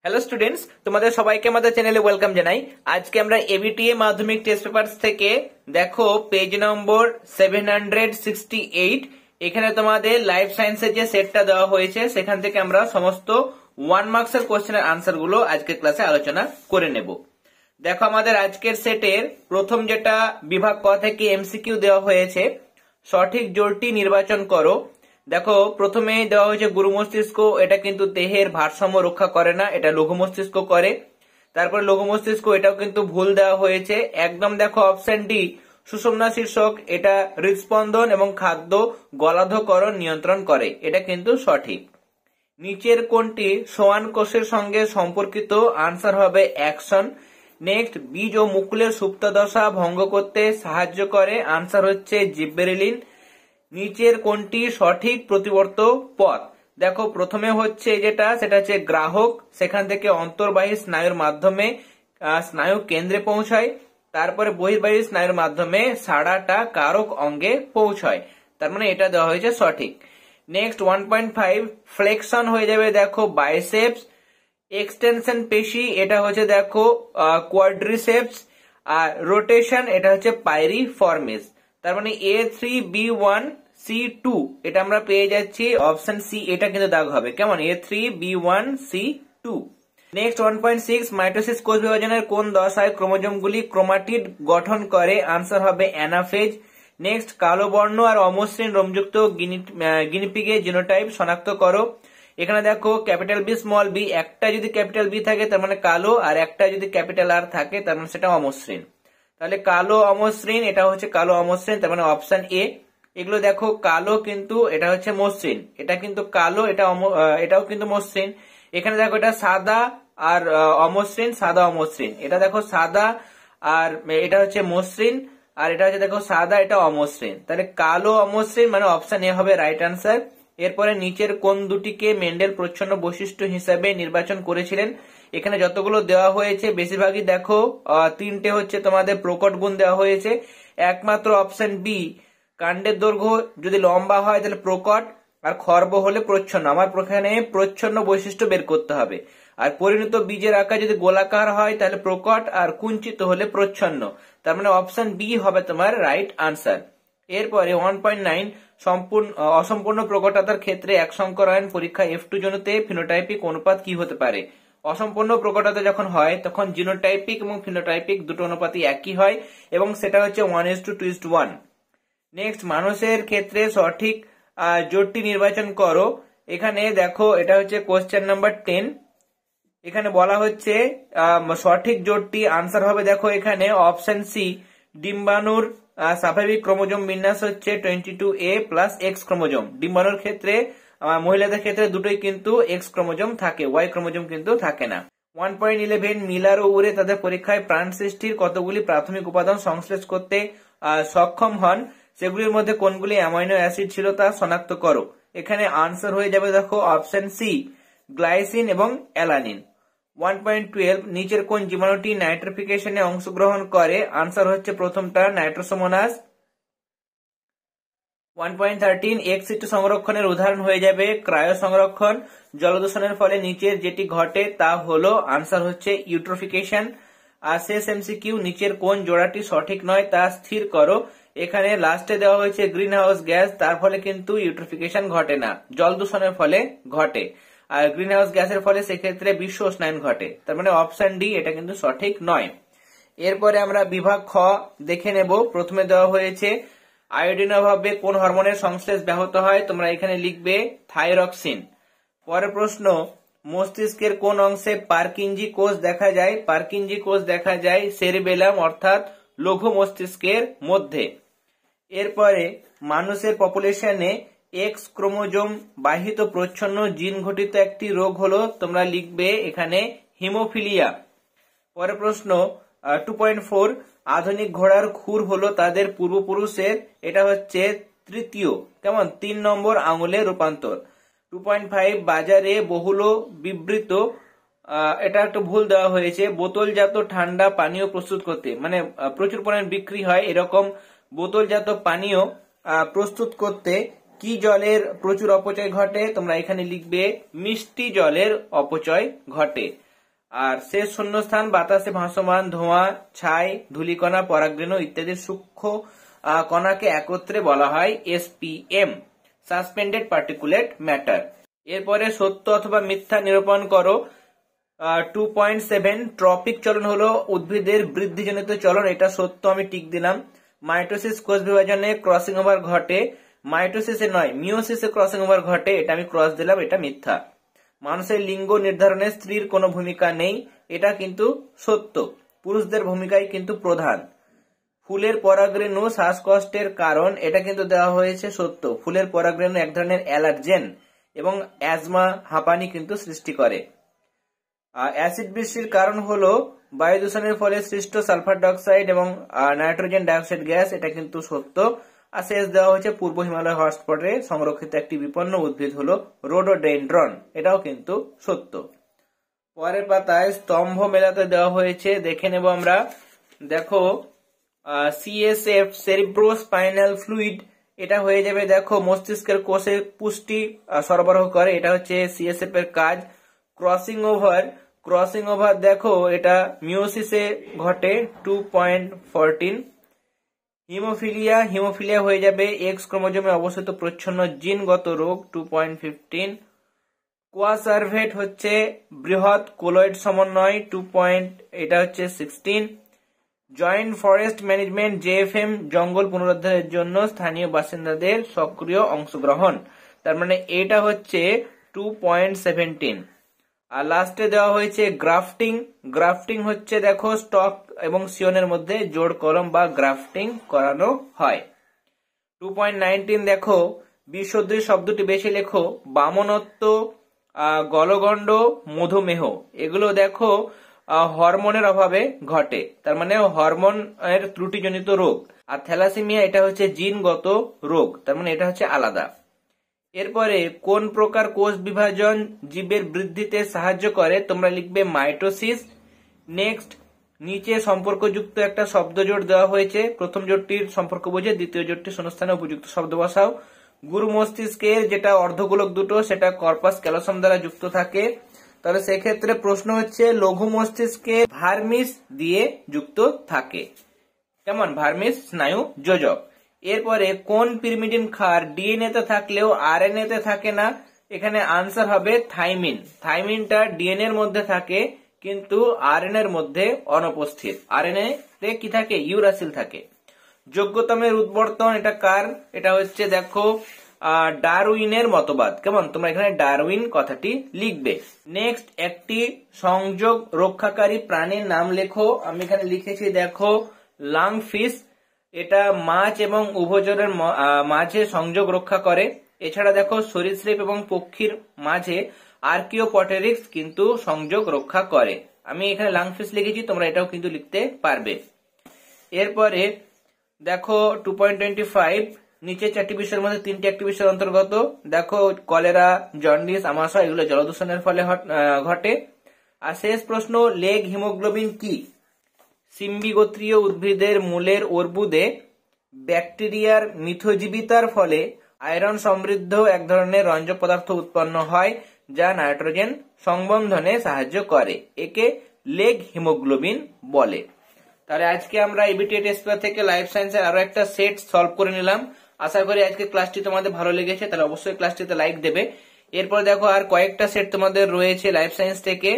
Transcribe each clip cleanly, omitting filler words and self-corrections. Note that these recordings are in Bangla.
হ্যালো স্টুডেন্টস, তোমাদের সবাইকে আমাদের চ্যানেলে ওয়েলকাম জানাই। আজকে আমরা এবিটিএ মাধ্যমিক টেস্ট পেপারস থেকে দেখো পেজ নম্বর 768, এখানে তোমাদের লাইফ সায়েন্সের যে সেটটা দেওয়া হয়েছে সেখান থেকে আমরা সমস্ত 1 মার্কসের কোশ্চেনের আনসার গুলো আজকের ক্লাসে আলোচনা করে নেব। দেখো আমাদের আজকের সেটের প্রথম যেটা বিভাগ ক থেকে এমসিকিউ দেওয়া হয়েছে, সঠিক জোড়টি নির্বাচন করো। দেখো প্রথমে দেওয়া হয়েছে গুরু মস্তিষ্ক, এটা কিন্তু দেহের ভারসাম্য রক্ষা করে না, এটা লঘু মস্তিষ্ক করে। তারপর লঘু মস্তিষ্ক, এটাও কিন্তু ভুল দেওয়া হয়েছে একদম। দেখো অপশন ডি সুষুম্না শীর্ষক, এটা হৃদস্পন্দন এবং খাদ্য গলাধকরণ নিয়ন্ত্রণ করে, এটা কিন্তু সঠিক। নিচের কোনটি সোয়ান কোষের সঙ্গে সম্পর্কিত? আনসার হবে অ্যাকশন। নেক্সট, বীজ ও মুকুলের সুপ্তদশা ভঙ্গ করতে সাহায্য করে, আনসার হচ্ছে জিব্বেরেলিন। নিচের কোনটি সঠিক প্রতিবর্ত পথ? দেখো প্রথমে হচ্ছে সেটা হচ্ছে গ্রাহক, সেখান থেকে অন্তর্বাহী স্নায়ুর মাধ্যমে স্নায়ু কেন্দ্রে পৌঁছায়, তারপরে বহির্বাহী স্নায়ুর মাধ্যমে সাড়াটা কারক অঙ্গে পৌঁছায়, তার মানে এটা দেওয়া হয়েছে সঠিক। নেক্সট 1.5 ফ্লেকশন হয়ে যাবে দেখো বাইসেপস। এক্সটেনশন পেশি, এটা হচ্ছে দেখো কোয়াড্রিসেপস। আর রোটেশন, এটা হচ্ছে পাইরিফর্মিস। তার মানে A3B1C2 এটা আমরা পেয়ে যাচ্ছি অপশন সি, এটা কিন্তু দাগ হবে কেমন, A3B1C2। নেক্সট 1.6 মাইটোসিস কোষ বিভাজনের কোন দশায় ক্রোমোজোমগুলি ক্রোমাটিড গঠন করে? আনসার হবে অ্যানাফেজ। নেক্সট, কালো বর্ণ আর অমসৃণ রোমযুক্ত গিনিপিগের জিনোটাইপ শনাক্ত করো। এখানে দেখো ক্যাপিটাল বি স্মল বি, একটা যদি ক্যাপিটাল বি থাকে তার মানে কালো, আর একটা যদি ক্যাপিটাল আর থাকে তার মানে সেটা অমসৃণ। তাহলে কালো অমসৃণ, এটা হচ্ছে কালো অমসৃণ, তার মানে অপশন এ। এগুলো দেখো কালো কিন্তু এটা হচ্ছে মসৃণ, এটা কিন্তু কালো, এটাও কিন্তু মসৃণ। এখানে দেখো এটা সাদা আর অমসৃণ, সাদা অমসৃণ, এটা দেখো সাদা আর এটা হচ্ছে মসৃণ, আর এটা হচ্ছে দেখো সাদা, এটা অমসৃণ। তাহলে কালো অমসৃণ মানে অপশন এ হবে রাইট আনসার। এরপরে নিচের কোন দুটিকে মেন্ডেল প্রচ্ছন্ন বৈশিষ্ট্য হিসাবে নির্বাচন করেছিলেন? এখানে যতগুলো দেওয়া হয়েছে বেশিরভাগই দেখো তিনটে হচ্ছে তোমাদের প্রকট গুণ দেওয়া হয়েছে। একমাত্র অপশন বি, কাণ্ডের দৈর্ঘ্য যদি লম্বা হয় তাহলে প্রকট, আর খর্ব হলে প্রচ্ছন্ন। আমার এখানে প্রচ্ছন্ন বৈশিষ্ট্য বের করতে হবে। আর পরিণত বীজের আকার যদি গোলাকার হয় তাহলে প্রকট, আর কুঞ্চিত হলে প্রচ্ছন্ন। তার মানে অপশন বি হবে তোমার রাইট আনসার। এরপরে 1.9 অসম্পূর্ণ প্রকটতার ক্ষেত্রে এক সংকরায়ন পরীক্ষা F2 জনিতে ফিনোটাইপিক অনুপাত কি হতে পারে? অসম্পূর্ণ প্রকটতা যখন হয় তখন জিনোটাইপিক এবং ফিনোটাইপিক দুটো অনুপাতই একই হয়, এবং সেটা হচ্ছে 1:2:1। নেক্সট, মানুষের ক্ষেত্রে সঠিক জোটটি নির্বাচন করো। এখানে দেখো এটা হচ্ছে কোশ্চেন নাম্বার 10। এখানে বলা হচ্ছে সঠিক জোটটি আনসার হবে দেখো এখানে অপশন সি, ডিম্বাণুর স্বাভাবিক ক্রোমোজোম বিন্যাস হচ্ছে 22A প্লাস এক্স ক্রোমোজোম। ডিম্বাণুর ক্ষেত্রে মহিলাদের ক্ষেত্রে দুটোই কিন্তু এক্স ক্রোমোজোম থাকে, ওয়াই ক্রোমোজোম কিন্তু থাকে না। 1.11 মিলার ও উরে তাদের পরীক্ষায় প্রাণ সৃষ্টির কতগুলি প্রাথমিক উপাদান সংশ্লেষ করতে সক্ষম হন? সেগুলির মধ্যে কোনগুলি অ্যামাইনো অ্যাসিড ছিল তা শনাক্ত করো। এখানে আনসার হয়ে যাবে দেখো অপশন সি, গ্লাইসিন এবং অ্যালানিন। 1.12 নিচের কোন জীবাণুটি নাইট্রিফিকেশনে অংশগ্রহণ করে? আনসার হচ্ছে প্রথমটা, নাইট্রোসোমোনাস। 1.13 এক্স-সিটু সংরক্ষণের উদাহরণ হয়ে যাবে ক্রায়ো সংরক্ষণ। জলদূষণের ফলে নিচের যেটি ঘটে তা হলো, আনসার হচ্ছে ইউট্রোফিকেশন। আর শেষ এমসিকিউ, নিচের কোন জোড়াটি সঠিক নয় তা স্থির করো। এখানে লাস্টে দেওয়া হয়েছে গ্রিন হাউস গ্যাস, তার ফলে কিন্তু ইউট্রোফিকেশন ঘটে না, জল দূষণের ফলে ঘটে। আর গ্রিন হাউস গ্যাসের ফলে সেক্ষেত্রে বিশ্ব উষ্ণায়ন ঘটে, তার মানে অপশন ডি এটা কিন্তু সঠিক নয়। এরপরে আমরা বিভাগ খ দেখে নেব। প্রথমে দেওয়া হয়েছে আয়োডিন অভাবে কোন হরমোনের সংশ্লেষ ব্যাহত হয়? তোমরা এখানে লিখবে থাইরক্সিন। পরের প্রশ্ন, মস্তিষ্কের কোন অংশে পারকিনজি কোষ দেখা যায়? পারকিনজি কোষ দেখা যায় সেরিবেলাম অর্থাৎ লঘু মস্তিষ্কের মধ্যে। এরপরে মানুষের পপুলেশনে এক্স ক্রোমোজোম বাহিত প্রচ্ছন্ন জিন ঘটিত একটি রোগ হলো, তোমরা লিখবে এখানে হিমোফিলিয়া। পরের প্রশ্ন 2.4 আধুনিক ঘোড়ার খুর হলো তাদের পূর্বপুরুষের, এটা হচ্ছে তৃতীয় কেমন 3 নম্বর আঙুলে রূপান্তর। 2.5 বাজারে বহুল বিবৃত, এটা একটা ভুল দেওয়া হয়েছে, বোতলজাত ঠান্ডা পানীয় প্রস্তুত করতে, মানে প্রচুর পরিমাণে বিক্রি হয় এরকম বোতলজাত পানীয় প্রস্তুত করতে কি জলের প্রচুর অপচয় ঘটে? তোমরা এখানে লিখবে মিষ্টি জলের অপচয় ঘটে। আর শেষ শূন্যস্থান বাতাসে ভাসমান ধোঁয়া, ছাই, ধূলিকণা, পরাগরেণু ইত্যাদি সূক্ষ্ম কণাকে একত্রে বলা হয় এসপিএম, সাসপেন্ডেড পার্টিকুলেট ম্যাটার। এরপরে সত্য অথবা মিথ্যা নিরূপণ করো। 2.7 ট্রপিক চলন হলো উদ্ভিদের বৃদ্ধিজনিত চলন, এটা সত্য, আমি টিক দিলাম। মাইটোসিস কোষ বিভাজনে ক্রসিং ওভার ঘটে, মাইটোসিসে নয় মিওসিসে ক্রসিং ওভার ঘটে, এটা আমি ক্রস দিলাম, এটা মিথ্যা। মানুষের লিঙ্গ নির্ধারণে স্ত্রীর কোনো ভূমিকা নেই, এটা কিন্তু সত্য, পুরুষদের ভূমিকাই কিন্তু প্রধান। ফুলের পরাগরেণু শ্বাসকষ্টের কারণ, এটা কিন্তু দেওয়া হয়েছে সত্য। ফুলের পরাগরেণু এক ধরনের অ্যালার্জেন এবং অ্যাজমা, হাঁপানি কিন্তু সৃষ্টি করে। অ্যাসিড বৃষ্টির কারণ হলো বায়ু দূষণের ফলে সৃষ্ট সালফার ডাইঅক্সাইড এবং নাইট্রোজেন ডাইঅক্সাইড গ্যাস, এটা কিন্তু সত্য। আর শেষ দেওয়া হয়েছে পূর্ব হিমালয় হটস্পটে সংরক্ষিত একটি বিপন্ন উদ্ভিদ হলো রোডোডেনড্রন, এটাও কিন্তু সত্য। পরের পাতায় স্তম্ভ মেলাতে দেওয়া হয়েছে, দেখে নেব আমরা। দেখো সিএসএফ সেরিব্রোস্পাইনাল ফ্লুইড, এটা হয়ে যাবে দেখো মস্তিষ্কের কোষে পুষ্টি সরবরাহ করে, এটা হচ্ছে সিএসএফ এর কাজ। ক্রসিং ওভার দেখো এটা মিওসিসে ঘটে 2.14। হিমোফিলিয়া হয়ে যাবে এক্স ক্রোমোজোমে অবস্থিত প্রচ্ছন্ন জিনগত রোগ 2.15। কোয়াসার্ভেট হচ্ছে বৃহৎ কোলয়েড সমন্বয় 2. এটা হচ্ছে 16। জয়েন্ট ফরেস্ট ম্যানেজমেন্ট জেএফএম জঙ্গল পুনরুদ্ধারের জন্য স্থানীয় বাসিন্দাদের সক্রিয় অংশগ্রহণ, তার মানে এটা হচ্ছে 2.17। আর লাস্টে দেওয়া হয়েছে গ্রাফটিং হচ্ছে দেখো স্টক এবং সিয়নের মধ্যে জোড় কলম বা গ্রাফটিং করানো হয়। 2.19 দেখো বিসদৃশ শব্দটি বেশি লেখো, বামনত্ব, গলগণ্ড, মধুমেহ, এগুলো দেখো হরমোনের অভাবে ঘটে, তার মানে হরমোনের ত্রুটিজনিত রোগ। আর থ্যালাসেমিয়া এটা হচ্ছে জিনগত রোগ, তার মানে এটা হচ্ছে আলাদা। এরপরে কোন প্রকার কোষ বিভাজন জীবের বৃদ্ধিতে সাহায্য করে, তোমরা লিখবে মাইটোসিস। নেক্সট, নিচে সম্পর্কযুক্ত একটা শব্দ জোড় দেওয়া হয়েছে, প্রথম জোড়টির সম্পর্ক বুঝে দ্বিতীয় জোড়টি শূন্যস্থানে উপযুক্ত শব্দ বসাও। গুরু মস্তিষ্কের যেটা অর্ধগোলক দুটো সেটা কর্পাস ক্যালোসাম দ্বারা যুক্ত থাকে, তাহলে সেক্ষেত্রে প্রশ্ন হচ্ছে লঘু মস্তিষ্কে ভার্মিস দিয়ে যুক্ত থাকে, কেমন ভার্মিস স্নায়ু যোজক। এরপরে কোন পিরিমিডিন ক্ষার ডিএনএ তে থাকলেও আরএনএ তে থাকে না, এখানে আনসার হবে থাইমিন। থাইমিনটা ডিএনএ এর মধ্যে থাকে কিন্তু আরএনএ এর মধ্যে অনুপস্থিত। আরএনএ তে কি থাকে, ইউরাসিল থাকে। যোগ্যতমের উদ্বর্তন এটা কার, এটা হচ্ছে দেখো ডারউইনের মতবাদ, কেমন তোমরা এখানে ডারউইন কথাটি লিখবে। নেক্সট, একটি সংযোগ রক্ষাকারী প্রাণীর নাম লেখো, আমি এখানে লিখেছি দেখো লাংফিশ, এটা মাছ এবং উভচরের মাঝে সংযোগ রক্ষা করে। এছাড়া দেখো সরীসৃপ এবং পক্ষীর মাঝে আর্কিওপটেরিক্স কিন্তু সংযোগ রক্ষা করে। আমি এখানে লাংফিশ লিখেছি, তোমরা এটাও কিন্তু লিখতে পারবে। এরপরে দেখো 2.25 নিচে 4টি বিষয়ের মধ্যে 3টি একটি বিষয়ের অন্তর্গত। দেখো কলেরা, জন্ডিস, আমাশয় এগুলো জলদূষণের ফলে ঘটে। আর শেষ প্রশ্ন, লেগ হিমোগ্লোবিন কি? সিম্বি গোত্রীয় উদ্ভিদের মূলের অর্বুদে ব্যাকটেরিয়ার মিথজীবিতার ফলে আয়রন সমৃদ্ধ এক ধরনের রঞ্জক পদার্থ উৎপন্ন হয় যা নাইট্রোজেন সংবন্ধনে সাহায্য করে, একে লেগ হিমোগ্লোবিন বলে। তাহলে আজকে আমরা এবিটিএ টেস্ট পেপার থেকে লাইফ সায়েন্সের আরো একটা সেট সলভ করে নিলাম। আশা করি আজকে ক্লাসটি তোমাদের ভালো লেগেছে, তাহলে অবশ্যই ক্লাসটিতে লাইক দেবে। এরপর দেখো আর কয়েকটা সেট তোমাদের রয়েছে লাইফ সায়েন্স থেকে,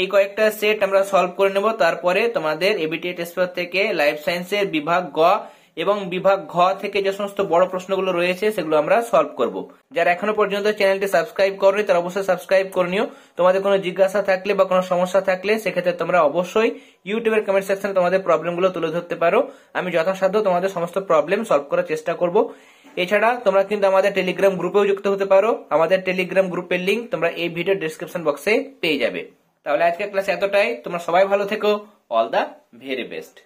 এই কয়েকটা সেট আমরা সলভ করে নেব। তারপরে তোমাদের এবিটিএ টেস্ট পেপার থেকে লাইফ সায়েন্সের বিভাগ গ এবং বিভাগ ঘ থেকে যে সমস্ত বড় প্রশ্নগুলো রয়েছে সেগুলো আমরা সলভ করব। যারা এখনো পর্যন্ত চ্যানেলটি সাবস্ক্রাইব করনি তারা অবশ্যই সাবস্ক্রাইব করে নিও। তোমাদের কোনো জিজ্ঞাসা থাকলে বা কোনো সমস্যা থাকলে সেক্ষেত্রে তোমরা অবশ্যই ইউটিউবের কমেন্ট সেকশনে তোমাদের প্রবলেমগুলো তুলে ধরতে পারো, আমি যথাসাধ্য তোমাদের সমস্ত প্রবলেম সলভ করার চেষ্টা করব। এছাড়া তোমরা কিন্তু আমাদের টেলিগ্রাম গ্রুপেও যুক্ত হতে পারো, আমাদের টেলিগ্রাম গ্রুপের লিংক তোমরা এই ভিডিও ডেসক্রিপশন বক্সে পেয়ে যাবে। তাহলে আজকের ক্লাস এতটাই, তোমরা সবাই ভালো থেকো, অল দা ভেরি বেস্ট।